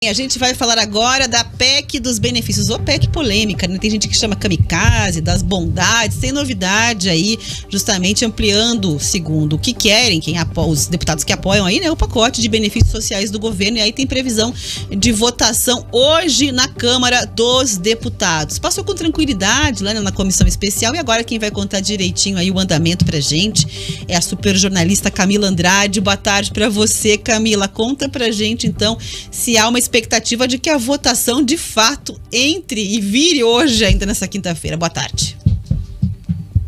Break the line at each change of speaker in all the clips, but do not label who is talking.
A gente vai falar agora da PEC dos benefícios, ou PEC polêmica, né? Tem gente que chama kamikaze, das bondades, tem novidade aí, justamente ampliando, segundo o que querem, os deputados que apoiam aí, né, o pacote de benefícios sociais do governo, e aí tem previsão de votação hoje na Câmara dos Deputados. Passou com tranquilidade lá na comissão especial, e agora quem vai contar direitinho aí o andamento pra gente é a super jornalista Camila Andrade. Boa tarde pra você, Camila. Conta pra gente, então, se há uma expectativa de que a votação de fato entre e vire hoje, ainda nessa quinta-feira. Boa tarde.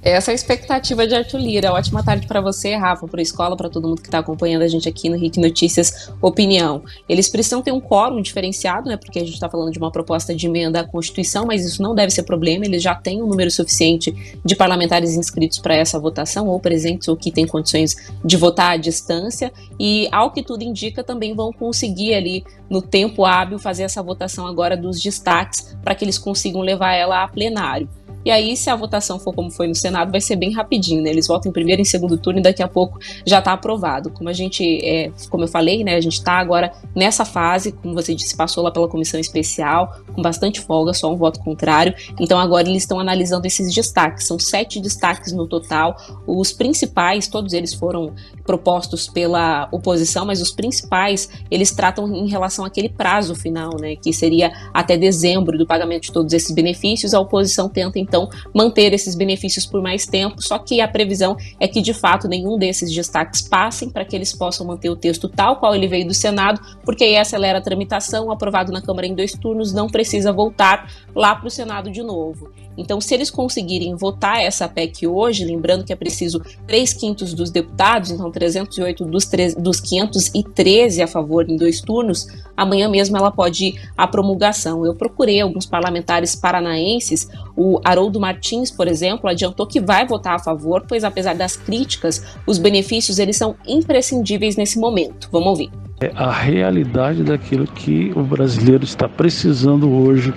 Essa é a expectativa de Arthur Lira. Ótima tarde para você, Rafa, para a escola, para todo mundo que está acompanhando a gente aqui no RIC Notícias Opinião. Eles precisam ter um quórum diferenciado, né? Porque a gente está falando de uma proposta de emenda à Constituição, mas isso não deve ser problema. Eles já têm um número suficiente de parlamentares inscritos para essa votação, ou presentes, ou que têm condições de votar à distância. E, ao que tudo indica, também vão conseguir ali, no tempo hábil, fazer essa votação agora dos destaques para que eles consigam levar ela a plenário. E aí, se a votação for como foi no Senado, vai ser bem rapidinho, né? Eles votam em primeiro e em segundo turno e daqui a pouco já está aprovado. Como eu falei, né? A gente está agora nessa fase, como você disse, passou lá pela comissão especial, com bastante folga, só um voto contrário. Então agora eles estão analisando esses destaques. São 7 destaques no total. Os principais, todos eles foram propostos pela oposição, mas os principais, eles tratam em relação àquele prazo final, né? Que seria até dezembro do pagamento de todos esses benefícios. A oposição tenta, então, manter esses benefícios por mais tempo, só que a previsão é que, de fato, nenhum desses destaques passem para que eles possam manter o texto tal qual ele veio do Senado, porque aí acelera a tramitação, aprovado na Câmara em 2 turnos, não precisa voltar lá para o Senado de novo. Então, se eles conseguirem votar essa PEC hoje, lembrando que é preciso 3/5 dos deputados, então 308 dos 513 a favor em 2 turnos, amanhã mesmo ela pode ir à promulgação. Eu procurei alguns parlamentares paranaenses, o Haroldo Martins, por exemplo, adiantou que vai votar a favor, pois apesar das críticas, os benefícios eles são imprescindíveis nesse momento. Vamos ouvir.
É a realidade daquilo que o brasileiro está precisando hoje,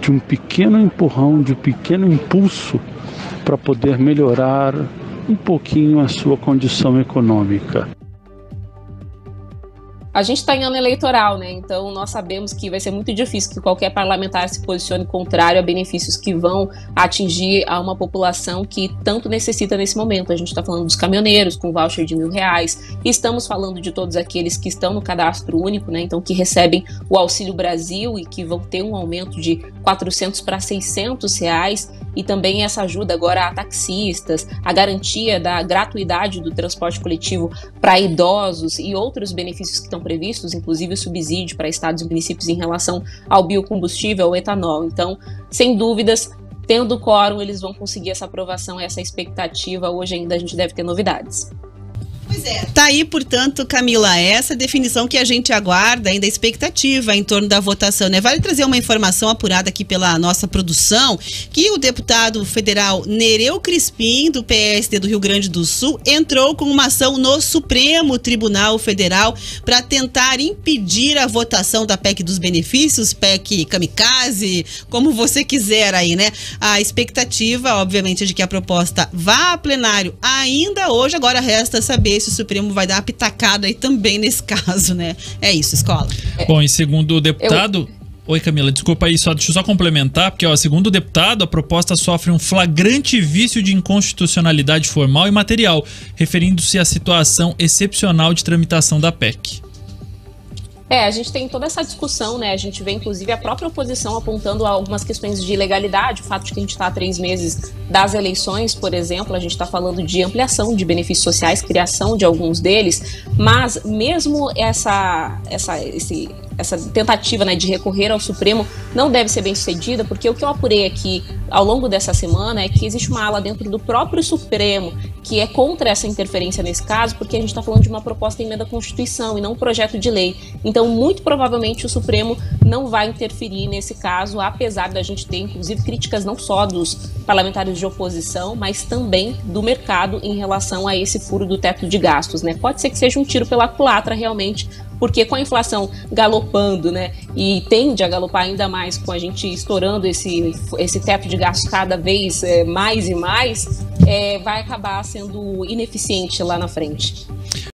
de um pequeno empurrão, de um pequeno impulso para poder melhorar um pouquinho a sua condição econômica.
A gente está em ano eleitoral, né? Então nós sabemos que vai ser muito difícil que qualquer parlamentar se posicione contrário a benefícios que vão atingir a uma população que tanto necessita nesse momento. A gente está falando dos caminhoneiros com voucher de R$1.000, e estamos falando de todos aqueles que estão no cadastro único, né? Então que recebem o Auxílio Brasil e que vão ter um aumento de R$400 para R$600, e também essa ajuda agora a taxistas, a garantia da gratuidade do transporte coletivo para idosos e outros benefícios que estão previstos, inclusive o subsídio para estados e municípios em relação ao biocombustível, ao etanol. Então, sem dúvidas, tendo quórum, eles vão conseguir essa aprovação, essa expectativa. Hoje ainda a gente deve ter novidades.
Pois é. Tá aí, portanto, Camila, essa definição que a gente aguarda, ainda a expectativa em torno da votação, né? Vale trazer uma informação apurada aqui pela nossa produção, que o deputado federal Nereu Crispim, do PSD do Rio Grande do Sul, entrou com uma ação no Supremo Tribunal Federal para tentar impedir a votação da PEC dos benefícios, PEC kamikaze, como você quiser aí, né? A expectativa, obviamente, é de que a proposta vá a plenário ainda hoje. Agora resta saber se o Supremo vai dar uma pitacada aí também nesse caso, né? É isso, escola.
Bom, e segundo o deputado... Oi, Camila, desculpa aí, deixa eu só complementar, porque, segundo o deputado, a proposta sofre um flagrante vício de inconstitucionalidade formal e material, referindo-se à situação excepcional de tramitação da PEC.
A gente tem toda essa discussão, né? A gente vê, inclusive, a própria oposição apontando algumas questões de ilegalidade, o fato de que a gente está há 3 meses das eleições, por exemplo, a gente está falando de ampliação de benefícios sociais, criação de alguns deles, mas mesmo essa tentativa, né, de recorrer ao Supremo não deve ser bem sucedida, porque o que eu apurei aqui ao longo dessa semana é que existe uma ala dentro do próprio Supremo que é contra essa interferência nesse caso, porque a gente está falando de uma proposta de emenda à Constituição e não um projeto de lei. Então, muito provavelmente, o Supremo não vai interferir nesse caso, apesar da gente ter, inclusive, críticas não só dos parlamentares de oposição, mas também do mercado em relação a esse furo do teto de gastos, né? Pode ser que seja um tiro pela culatra, realmente, porque com a inflação galopando, né, e tende a galopar ainda mais com a gente estourando esse teto de gastos cada vez mais e mais, vai acabar sendo ineficiente lá na frente.